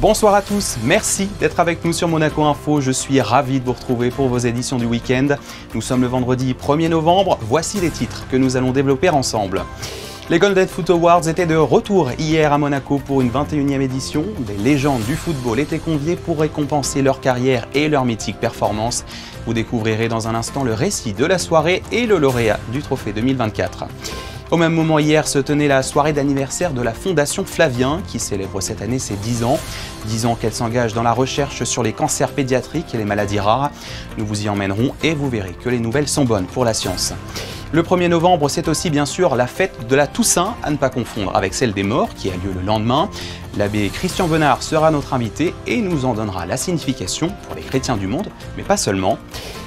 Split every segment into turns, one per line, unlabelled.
Bonsoir à tous, merci d'être avec nous sur Monaco Info. Je suis ravi de vous retrouver pour vos éditions du week-end. Nous sommes le vendredi 1er novembre. Voici les titres que nous allons développer ensemble. Les Golden Foot Awards étaient de retour hier à Monaco pour une 21e édition. Des légendes du football étaient conviées pour récompenser leur carrière et leur mythique performance. Vous découvrirez dans un instant le récit de la soirée et le lauréat du trophée 2024. Au même moment hier se tenait la soirée d'anniversaire de la Fondation Flavien qui célèbre cette année ses 10 ans. 10 ans qu'elle s'engage dans la recherche sur les cancers pédiatriques et les maladies rares. Nous vous y emmènerons et vous verrez que les nouvelles sont bonnes pour la science. Le 1er novembre, c'est aussi bien sûr la fête de la Toussaint, à ne pas confondre avec celle des morts qui a lieu le lendemain. L'abbé Christian Venard sera notre invité et nous en donnera la signification pour les chrétiens du monde, mais pas seulement.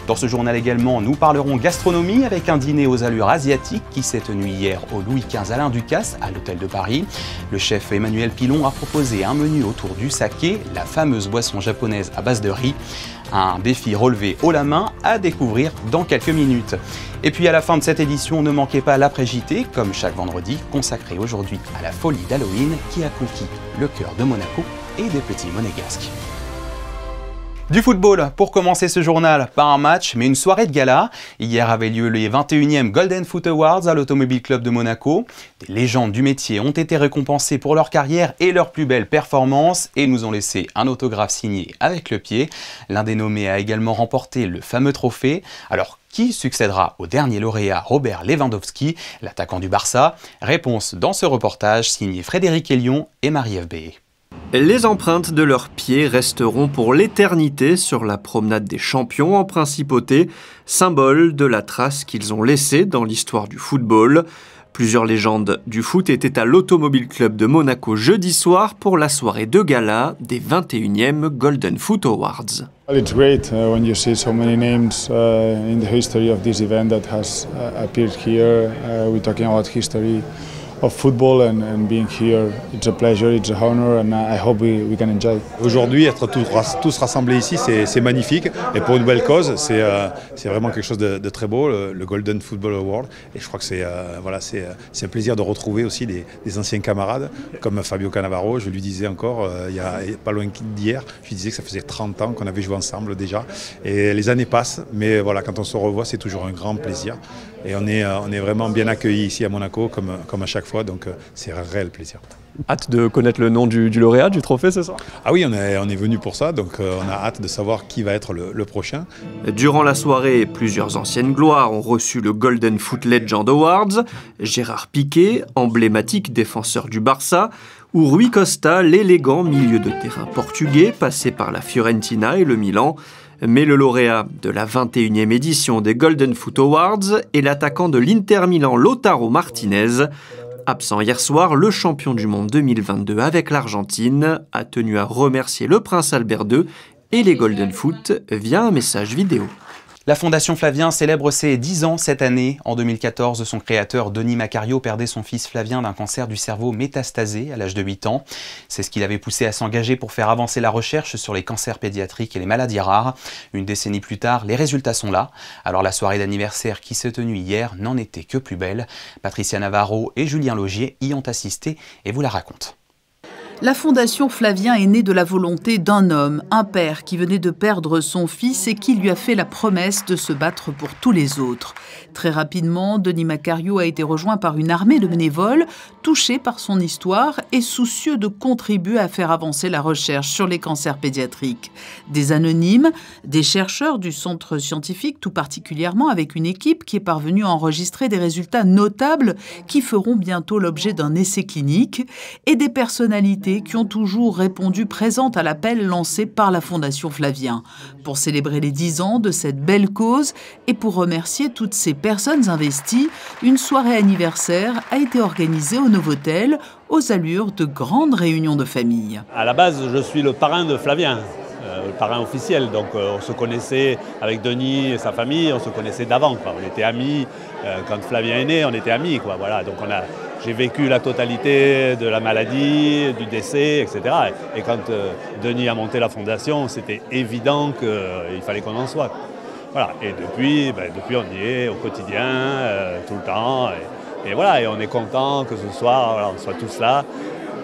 Dans ce journal également, nous parlerons gastronomie avec un dîner aux allures asiatiques qui s'est tenu hier au Louis XV Alain Ducasse à l'hôtel de Paris. Le chef Emmanuel Pilon a proposé un menu autour du saké, la fameuse boisson japonaise à base de riz. Un défi relevé haut la main à découvrir dans quelques minutes. Et puis à la fin de cette édition, ne manquez pas l'après-JT, comme chaque vendredi, consacré aujourd'hui à la folie d'Halloween qui a conquis le cœur de Monaco et des petits monégasques. Du football, pour commencer ce journal, pas un match, mais une soirée de gala. Hier avaient lieu les 21e Golden Foot Awards à l'Automobile Club de Monaco. Des légendes du métier ont été récompensées pour leur carrière et leurs plus belles performances et nous ont laissé un autographe signé avec le pied. L'un des nommés a également remporté le fameux trophée. Alors, qui succédera au dernier lauréat Robert Lewandowski, l'attaquant du Barça? Réponse dans ce reportage signé Frédéric Elion et Marie-Ève Béé.
Les empreintes de leurs pieds resteront pour l'éternité sur la promenade des champions en principauté, symbole de la trace qu'ils ont laissée dans l'histoire du football. Plusieurs légendes du foot étaient à l'Automobile Club de Monaco jeudi soir pour la soirée de gala des 21e Golden Foot Awards.
Well, it's great when you see so many names in the history of this event that has appeared here. We're talking about history of football and being here, it's a pleasure, it's an honor and I hope we can enjoy.
Aujourd'hui, être tous rassemblés ici, c'est magnifique et pour une belle cause, c'est vraiment quelque chose de très beau, le Golden Football Award. Et je crois que c'est un plaisir de retrouver aussi des anciens camarades comme Fabio Cannavaro. Je lui disais encore, il y a pas loin d'hier, je lui disais que ça faisait 30 ans qu'on avait joué ensemble déjà. Et les années passent, mais voilà, quand on se revoit, c'est toujours un grand plaisir. Et on est vraiment bien accueillis ici à Monaco, comme à chaque fois, donc c'est un réel plaisir.
Hâte de connaître le nom du lauréat du trophée ce soir?
Ah oui, on est venu pour ça, donc on a hâte de savoir qui va être le prochain.
Durant la soirée, plusieurs anciennes gloires ont reçu le Golden Foot Legend Awards. Gérard Piqué, emblématique défenseur du Barça, ou Rui Costa, l'élégant milieu de terrain portugais passé par la Fiorentina et le Milan. Mais le lauréat de la 21e édition des Golden Foot Awards est l'attaquant de l'Inter Milan Lautaro Martinez. Absent hier soir, le champion du monde 2022 avec l'Argentine a tenu à remercier le prince Albert II et les Golden Foot via un message vidéo.
La Fondation Flavien célèbre ses 10 ans cette année. En 2014, son créateur Denis Macario perdait son fils Flavien d'un cancer du cerveau métastasé à l'âge de 8 ans. C'est ce qui l'avait poussé à s'engager pour faire avancer la recherche sur les cancers pédiatriques et les maladies rares. Une décennie plus tard, les résultats sont là. Alors la soirée d'anniversaire qui s'est tenue hier n'en était que plus belle. Patricia Navarro et Julien Laugier y ont assisté et vous la racontent.
La Fondation Flavien est née de la volonté d'un homme, un père qui venait de perdre son fils et qui lui a fait la promesse de se battre pour tous les autres. Très rapidement, Denis Macario a été rejoint par une armée de bénévoles, touchés par son histoire et soucieux de contribuer à faire avancer la recherche sur les cancers pédiatriques. Des anonymes, des chercheurs du centre scientifique tout particulièrement avec une équipe qui est parvenue à enregistrer des résultats notables qui feront bientôt l'objet d'un essai clinique et des personnalités qui ont toujours répondu présentes à l'appel lancé par la Fondation Flavien. Pour célébrer les 10 ans de cette belle cause et pour remercier toutes ces personnes investies, une soirée anniversaire a été organisée au Novotel aux allures de grandes réunions de famille.
À la base, je suis le parrain de Flavien, le parrain officiel. Donc on se connaissait avec Denis et sa famille, on se connaissait d'avant. On était amis. Quand Flavien est né, on était amis. Voilà. Donc j'ai vécu la totalité de la maladie, du décès, etc. Et quand Denis a monté la fondation, c'était évident qu'il fallait qu'on en soit. Voilà. Et depuis on y est au quotidien, tout le temps. Et voilà, et on est content que ce soir, voilà, on soit tous là.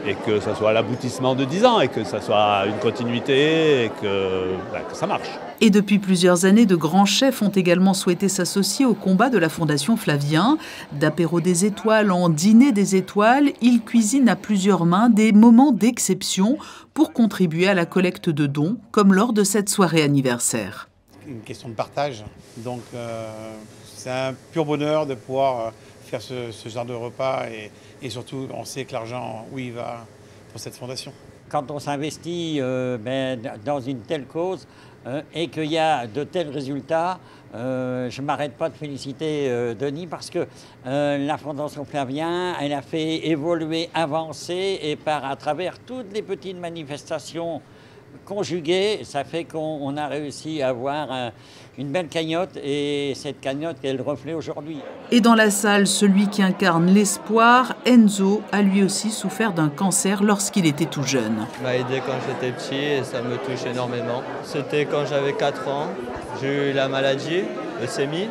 et que ça soit l'aboutissement de 10 ans et que ça soit une continuité et que ça marche.
Et depuis plusieurs années, de grands chefs ont également souhaité s'associer au combat de la Fondation Flavien. D'apéro des étoiles en dîner des étoiles, ils cuisinent à plusieurs mains des moments d'exception pour contribuer à la collecte de dons, comme lors de cette soirée anniversaire.
Une question de partage, donc c'est un pur bonheur de pouvoir faire ce genre de repas et surtout on sait que l'argent, où il va pour cette fondation.
Quand on s'investit dans une telle cause et qu'il y a de tels résultats, je ne m'arrête pas de féliciter Denis parce que la Fondation Flavien, elle a fait évoluer, avancer et à travers toutes les petites manifestations conjuguées, ça fait qu'on a réussi à avoir une belle cagnotte et cette cagnotte est le reflet aujourd'hui.
Et dans la salle, celui qui incarne l'espoir, Enzo, a lui aussi souffert d'un cancer lorsqu'il était tout jeune.
Il m'a aidé quand j'étais petit et ça me touche énormément. C'était quand j'avais 4 ans, j'ai eu la maladie, leucémie,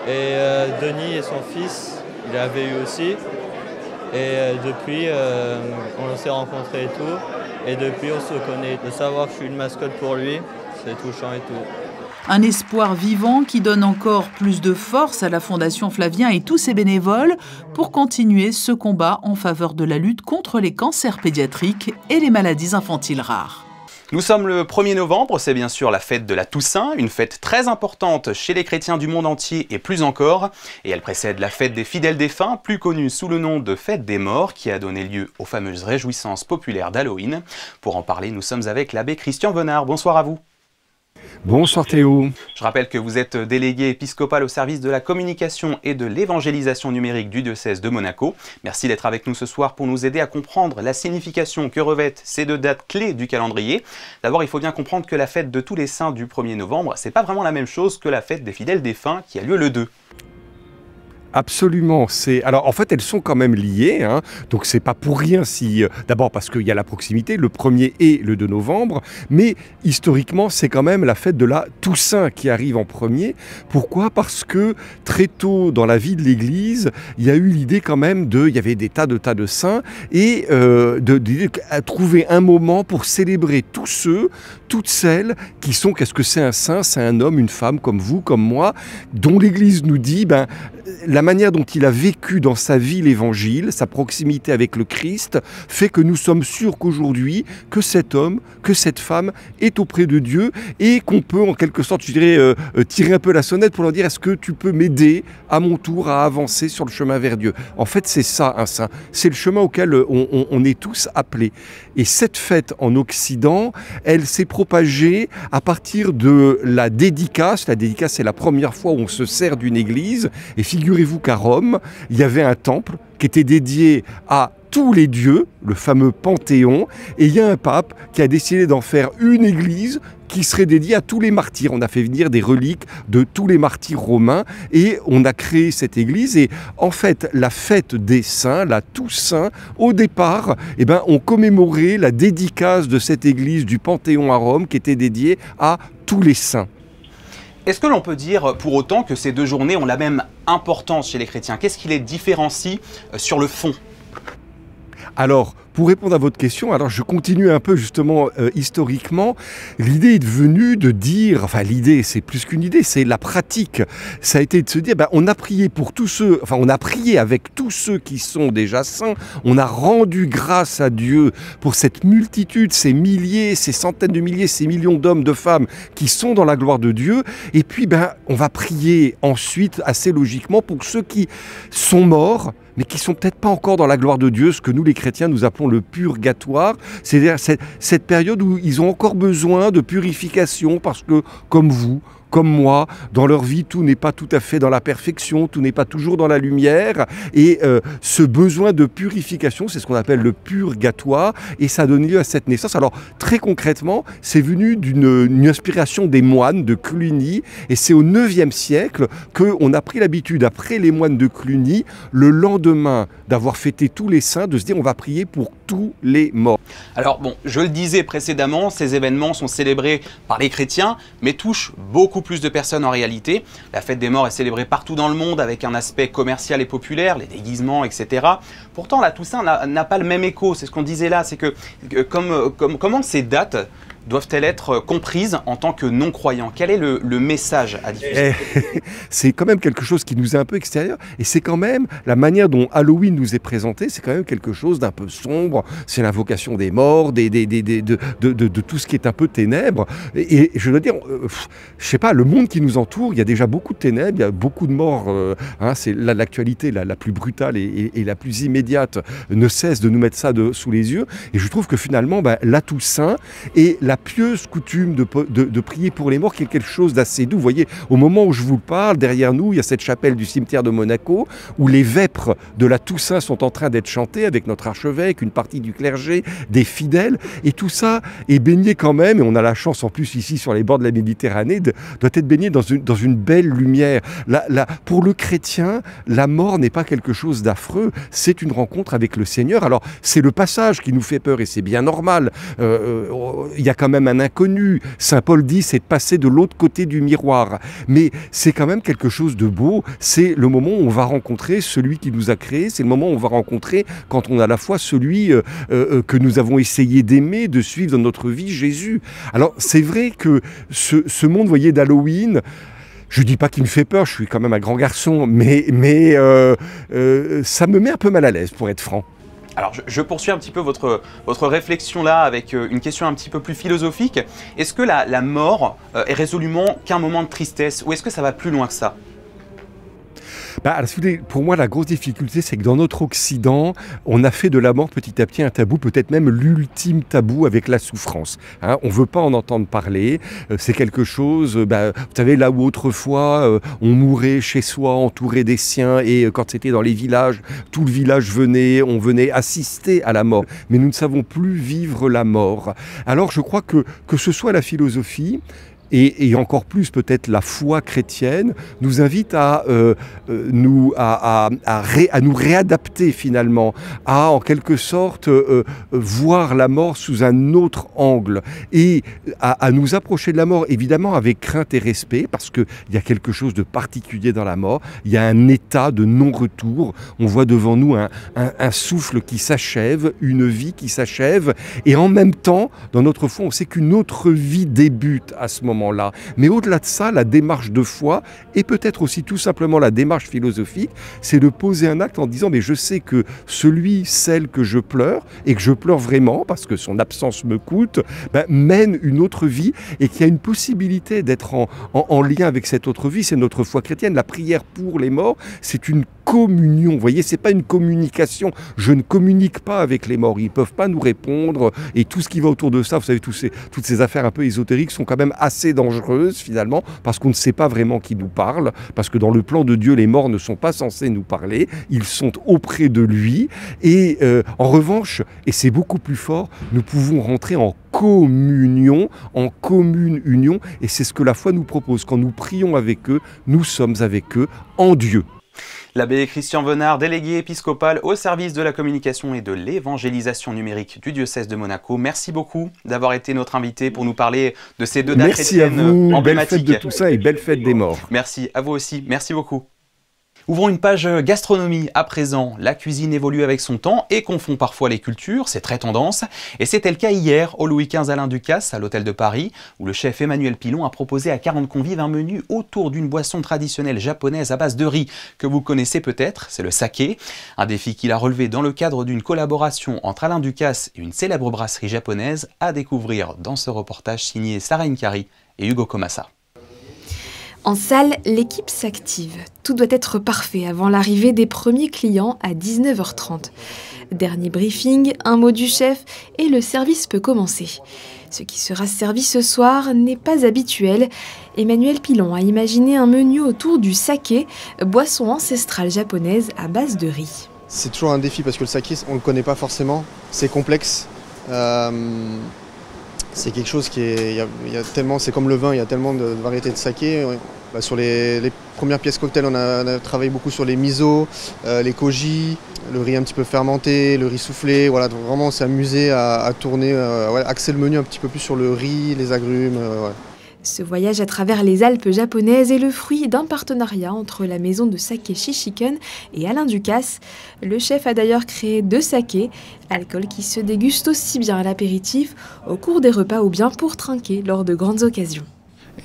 et Denis et son fils, il l'avaient eu aussi. Et depuis, on s'est rencontrés et tout. Et depuis, on se connaît. De savoir que je suis une mascotte pour lui, c'est touchant et tout.
Un espoir vivant qui donne encore plus de force à la Fondation Flavien et tous ses bénévoles pour continuer ce combat en faveur de la lutte contre les cancers pédiatriques et les maladies infantiles rares.
Nous sommes le 1er novembre, c'est bien sûr la fête de la Toussaint, une fête très importante chez les chrétiens du monde entier et plus encore. Et elle précède la fête des fidèles défunts, plus connue sous le nom de fête des morts, qui a donné lieu aux fameuses réjouissances populaires d'Halloween. Pour en parler, nous sommes avec l'abbé Christian Venard. Bonsoir à vous.
Bonsoir Théo.
Je rappelle que vous êtes délégué épiscopal au service de la communication et de l'évangélisation numérique du diocèse de Monaco. Merci d'être avec nous ce soir pour nous aider à comprendre la signification que revêtent ces deux dates clés du calendrier. D'abord, il faut bien comprendre que la fête de tous les saints du 1er novembre, c'est pas vraiment la même chose que la fête des fidèles défunts qui a lieu le 2.
Absolument. Alors en fait, elles sont quand même liées, hein. Donc c'est pas pour rien si d'abord parce qu'il y a la proximité, le 1er et le 2 novembre, mais historiquement c'est quand même la fête de la Toussaint qui arrive en premier. Pourquoi ? Parce que très tôt dans la vie de l'Église, il y a eu l'idée quand même il y avait des tas de saints et de trouver un moment pour célébrer tous ceux, toutes celles qui sont. Qu'est-ce que c'est un saint ? C'est un homme, une femme comme vous, comme moi, dont l'Église nous dit la manière dont il a vécu dans sa vie l'Évangile, sa proximité avec le Christ, fait que nous sommes sûrs qu'aujourd'hui, que cet homme, que cette femme est auprès de Dieu et qu'on peut en quelque sorte, je dirais, tirer un peu la sonnette pour leur dire: est-ce que tu peux m'aider à mon tour à avancer sur le chemin vers Dieu ? En fait, c'est ça un saint. C'est le chemin auquel on est tous appelés. Et cette fête en Occident, elle s'est propagée à partir de la dédicace. La dédicace, c'est la première fois où on se sert d'une église. Et figurez-vous qu'à Rome, il y avait un temple qui était dédié à tous les dieux, le fameux Panthéon, et il y a un pape qui a décidé d'en faire une église qui serait dédiée à tous les martyrs. On a fait venir des reliques de tous les martyrs romains et on a créé cette église. Et en fait, la fête des saints, la Toussaint, au départ, on commémorait la dédicace de cette église du Panthéon à Rome qui était dédiée à tous les saints.
Est-ce que l'on peut dire pour autant que ces deux journées ont la même importance chez les chrétiens ? Qu'est-ce qui les différencie sur le fond ?
Alors, pour répondre à votre question, alors je continue un peu justement historiquement. L'idée est devenue de dire, enfin l'idée c'est plus qu'une idée, c'est la pratique. Ça a été de se dire, on a prié pour tous ceux, enfin on a prié avec tous ceux qui sont déjà saints. On a rendu grâce à Dieu pour cette multitude, ces milliers, ces centaines de milliers, ces millions d'hommes, de femmes qui sont dans la gloire de Dieu. Et puis on va prier ensuite assez logiquement pour ceux qui sont morts, mais qui sont peut-être pas encore dans la gloire de Dieu, ce que nous les chrétiens nous appelons le purgatoire, c'est-à-dire cette période où ils ont encore besoin de purification parce que, comme vous, comme moi, dans leur vie, tout n'est pas tout à fait dans la perfection, tout n'est pas toujours dans la lumière. Et ce besoin de purification, c'est ce qu'on appelle le purgatoire, et ça a donné lieu à cette naissance. Alors, très concrètement, c'est venu d'une inspiration des moines de Cluny, et c'est au IXe siècle qu'on a pris l'habitude, après les moines de Cluny, le lendemain d'avoir fêté tous les saints, de se dire on va prier pour tous les morts.
Alors bon, je le disais précédemment, ces événements sont célébrés par les chrétiens, mais touchent beaucoup plus de personnes en réalité. La fête des morts est célébrée partout dans le monde avec un aspect commercial et populaire, les déguisements, etc. Pourtant, la Toussaint n'a pas le même écho. C'est ce qu'on disait là, c'est que comment ces dates doivent-elles être comprises en tant que non-croyants? Quel est le message à diffuser?
C'est quand même quelque chose qui nous est un peu extérieur, et c'est quand même la manière dont Halloween nous est présenté, c'est quand même quelque chose d'un peu sombre, c'est l'invocation des morts, de tout ce qui est un peu ténèbres, et je dois dire, je sais pas, le monde qui nous entoure, il y a déjà beaucoup de ténèbres, il y a beaucoup de morts, c'est l'actualité la plus brutale et la plus immédiate ne cesse de nous mettre ça sous les yeux, et je trouve que finalement, la Toussaint et la pieuse coutume de prier pour les morts qui est quelque chose d'assez doux. Vous voyez, au moment où je vous parle, derrière nous, il y a cette chapelle du cimetière de Monaco où les vêpres de la Toussaint sont en train d'être chantées avec notre archevêque, une partie du clergé, des fidèles, et tout ça est baigné quand même, et on a la chance en plus ici sur les bords de la Méditerranée, doit être baigné dans une belle lumière. Pour le chrétien, la mort n'est pas quelque chose d'affreux, c'est une rencontre avec le Seigneur. Alors c'est le passage qui nous fait peur et c'est bien normal. Il y a quand même un inconnu. Saint Paul dit c'est de passer de l'autre côté du miroir. Mais c'est quand même quelque chose de beau. C'est le moment où on va rencontrer celui qui nous a créés. C'est le moment où on va rencontrer, quand on a la foi, celui que nous avons essayé d'aimer, de suivre dans notre vie, Jésus. Alors c'est vrai que ce monde, vous voyez, d'Halloween, je ne dis pas qu'il me fait peur, je suis quand même un grand garçon, mais ça me met un peu mal à l'aise, pour être franc.
Alors, je poursuis un petit peu votre réflexion là avec une question un petit peu plus philosophique. Est-ce que la mort est résolument qu'un moment de tristesse ou est-ce que ça va plus loin que ça?
Pour moi, la grosse difficulté, c'est que dans notre Occident, on a fait de la mort petit à petit un tabou, peut-être même l'ultime tabou avec la souffrance. On ne veut pas en entendre parler. C'est quelque chose, vous savez, là où autrefois, on mourait chez soi, entouré des siens, et quand c'était dans les villages, tout le village venait, on venait assister à la mort. Mais nous ne savons plus vivre la mort. Alors, je crois que ce soit la philosophie, et encore plus peut-être la foi chrétienne, nous invite à nous réadapter finalement, à en quelque sorte voir la mort sous un autre angle et à nous approcher de la mort, évidemment avec crainte et respect, parce qu'il y a quelque chose de particulier dans la mort, il y a un état de non-retour, on voit devant nous un souffle qui s'achève, une vie qui s'achève, et en même temps, dans notre foi, on sait qu'une autre vie débute à ce moment-là. Mais au-delà de ça, la démarche de foi et peut-être aussi tout simplement la démarche philosophique, c'est de poser un acte en disant mais je sais que celle que je pleure et que je pleure vraiment parce que son absence me coûte, mène une autre vie et qu'il y a une possibilité d'être en lien avec cette autre vie. C'est notre foi chrétienne. La prière pour les morts, c'est une communion. Vous voyez, c'est pas une communication. Je ne communique pas avec les morts. Ils peuvent pas nous répondre et tout ce qui va autour de ça, vous savez, toutes ces affaires un peu ésotériques sont quand même assez dangereuses finalement parce qu'on ne sait pas vraiment qui nous parle, parce que dans le plan de Dieu, les morts ne sont pas censés nous parler. Ils sont auprès de lui et en revanche, et c'est beaucoup plus fort, nous pouvons rentrer en communion, en commune union et c'est ce que la foi nous propose. Quand nous prions avec eux, nous sommes avec eux en Dieu.
L'abbé Christian Venard, délégué épiscopal au service de la communication et de l'évangélisation numérique du diocèse de Monaco. Merci beaucoup d'avoir été notre invité pour nous parler de ces deux dates chrétiennes emblématiques.
Belle fête de Toussaint et belle fête des morts.
Merci, à vous aussi. Merci beaucoup. Ouvrons une page gastronomie à présent. La cuisine évolue avec son temps et confond parfois les cultures, c'est très tendance. Et c'était le cas hier au Louis XV Alain Ducasse, à l'hôtel de Paris, où le chef Emmanuel Pilon a proposé à 40 convives un menu autour d'une boisson traditionnelle japonaise à base de riz, que vous connaissez peut-être, c'est le saké. Un défi qu'il a relevé dans le cadre d'une collaboration entre Alain Ducasse et une célèbre brasserie japonaise, à découvrir dans ce reportage signé Sarah Inkari et Hugo Comassa.
En salle, l'équipe s'active. Tout doit être parfait avant l'arrivée des premiers clients à 19h30. Dernier briefing, un mot du chef et le service peut commencer. Ce qui sera servi ce soir n'est pas habituel. Emmanuel Pilon a imaginé un menu autour du saké, boisson ancestrale japonaise à base de riz.
C'est toujours un défi parce que le saké, on ne le connaît pas forcément, c'est complexe. C'est quelque chose qui est, il y a tellement, c'est comme le vin, il y a tellement de variétés de saké. Sur les premières pièces cocktail, on a travaillé beaucoup sur les miso, les koji, le riz un petit peu fermenté, le riz soufflé. Voilà, donc vraiment on s'est amusé à tourner, axer le menu un petit peu plus sur le riz, les agrumes. Ouais.
Ce voyage à travers les Alpes japonaises est le fruit d'un partenariat entre la maison de saké Shishiken et Alain Ducasse. Le chef a d'ailleurs créé 2 sakés, alcool qui se déguste aussi bien à l'apéritif, au cours des repas ou bien pour trinquer lors de grandes occasions.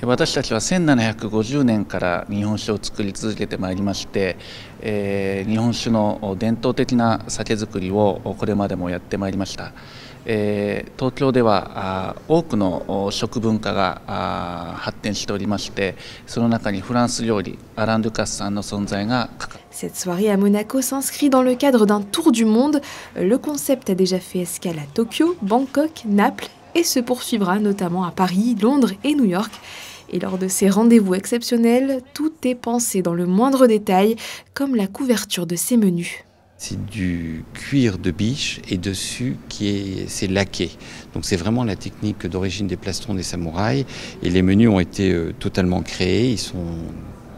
私たちは1750年から日本酒を作り続けてまいりまして、日本酒の伝統的な酒造りをこれまでもやってまいりました。東京では多くの食文化が発展しておりまして、その中にフランス料理アラン・デュカスさんの存在がかかる。
Cette soirée à Monaco s'inscrit dans le cadre d'un tour du monde. Le concept a déjà fait escale à Tokyo, Bangkok, Naples et se poursuivra notamment à Paris, Londres et New York. Et lors de ces rendez-vous exceptionnels, tout est pensé dans le moindre détail, comme la couverture de ces menus.
C'est du cuir de biche et dessus c'est laqué. Donc c'est vraiment la technique d'origine des plastrons des samouraïs. Et les menus ont été totalement créés, ils sont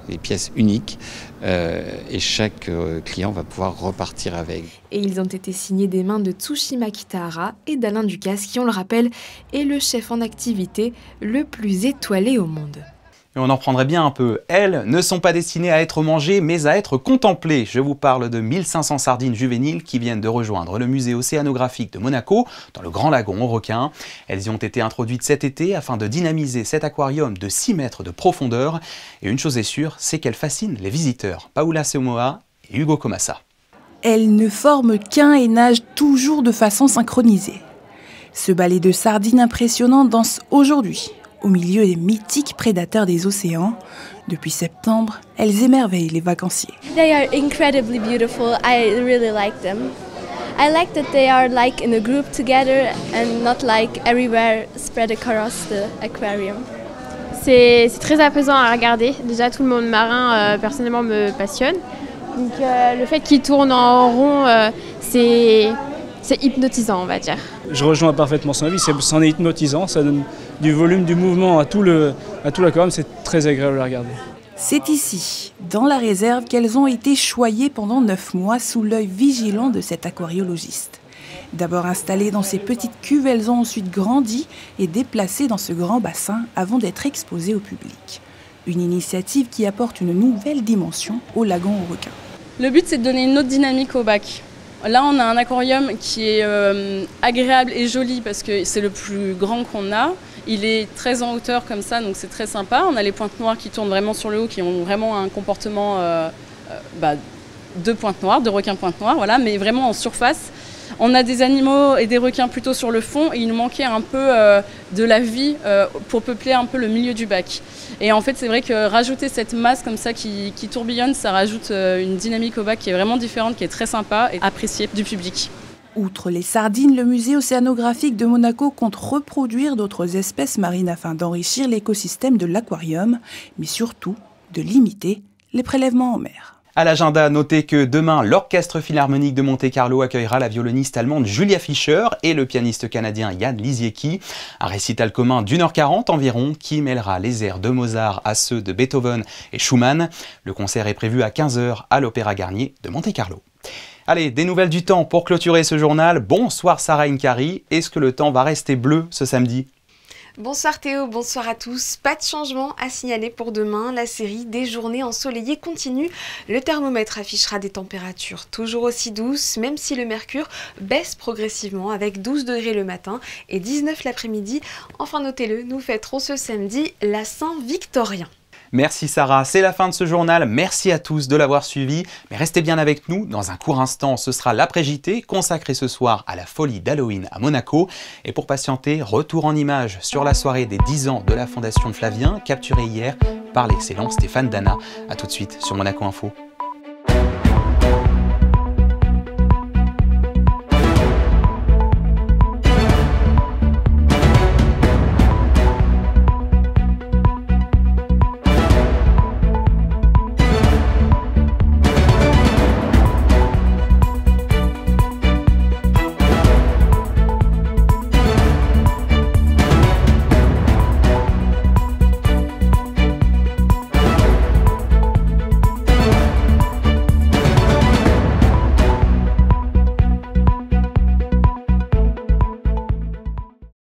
des pièces uniques et chaque client va pouvoir repartir avec.
Et ils ont été signés des mains de Tsushima Kitahara et d'Alain Ducasse qui, on le rappelle, est le chef en activité le plus étoilé au monde.
Et on en prendrait bien un peu. Elles ne sont pas destinées à être mangées, mais à être contemplées. Je vous parle de 1500 sardines juvéniles qui viennent de rejoindre le musée océanographique de Monaco, dans le Grand Lagon aux requins. Elles y ont été introduites cet été afin de dynamiser cet aquarium de 6 mètres de profondeur. Et une chose est sûre, c'est qu'elles fascinent les visiteurs. Paola Semoa et Hugo Comassa.
Elles ne forment qu'un et nagent toujours de façon synchronisée. Ce balai de sardines impressionnantes danse aujourd'hui, au milieu des mythiques prédateurs des océans. Depuis septembre, elles émerveillent les vacanciers.
They are incredibly beautiful. I really like them. I like that they are like in a group together and not like everywhere spread across the aquarium.
C'est très apaisant à regarder. Déjà, tout le monde marin, personnellement, me passionne. Donc, le fait qu'ils tournent en rond, c'est hypnotisant, on va dire.
Je rejoins parfaitement son avis, c'en est hypnotisant, ça donne du volume, du mouvement à tout l'aquarium, c'est très agréable à regarder.
C'est ici, dans la réserve, qu'elles ont été choyées pendant 9 mois sous l'œil vigilant de cet aquariologiste. D'abord installées dans ces petites cuves, elles ont ensuite grandi et déplacées dans ce grand bassin avant d'être exposées au public. Une initiative qui apporte une nouvelle dimension au lagon aux requins.
Le but, c'est de donner une autre dynamique au bac. Là, on a un aquarium qui est agréable et joli parce que c'est le plus grand qu'on a. Il est très en hauteur comme ça, donc c'est très sympa. On a les pointes noires qui tournent vraiment sur le haut, qui ont vraiment un comportement de pointes noires, de requins pointes noires, voilà, mais vraiment en surface. On a des animaux et des requins plutôt sur le fond et il nous manquait un peu de la vie pour peupler un peu le milieu du bac. Et en fait, c'est vrai que rajouter cette masse comme ça qui tourbillonne, ça rajoute une dynamique au bac qui est vraiment différente, qui est très sympa et appréciée du public.
Outre les sardines, le musée océanographique de Monaco compte reproduire d'autres espèces marines afin d'enrichir l'écosystème de l'aquarium, mais surtout de limiter les prélèvements en mer.
À l'agenda, notez que demain, l'Orchestre Philharmonique de Monte-Carlo accueillera la violoniste allemande Julia Fischer et le pianiste canadien Jan Lisiecki. Un récital commun d'1h40 environ qui mêlera les airs de Mozart à ceux de Beethoven et Schumann. Le concert est prévu à 15h à l'Opéra Garnier de Monte-Carlo. Allez, des nouvelles du temps pour clôturer ce journal. Bonsoir Sarah Inkari. Est-ce que le temps va rester bleu ce samedi ?
Bonsoir Théo, bonsoir à tous. Pas de changement à signaler pour demain. La série des journées ensoleillées continue. Le thermomètre affichera des températures toujours aussi douces, même si le mercure baisse progressivement avec 12 degrés le matin et 19 l'après-midi. Enfin notez-le, nous fêterons ce samedi la Saint-Victorien.
Merci Sarah, c'est la fin de ce journal. Merci à tous de l'avoir suivi. Mais restez bien avec nous. Dans un court instant, ce sera l'après-JT consacré ce soir à la folie d'Halloween à Monaco. Et pour patienter, retour en images sur la soirée des 10 ans de la Fondation Flavien, capturée hier par l'excellent Stéphane Dana. A tout de suite sur Monaco Info.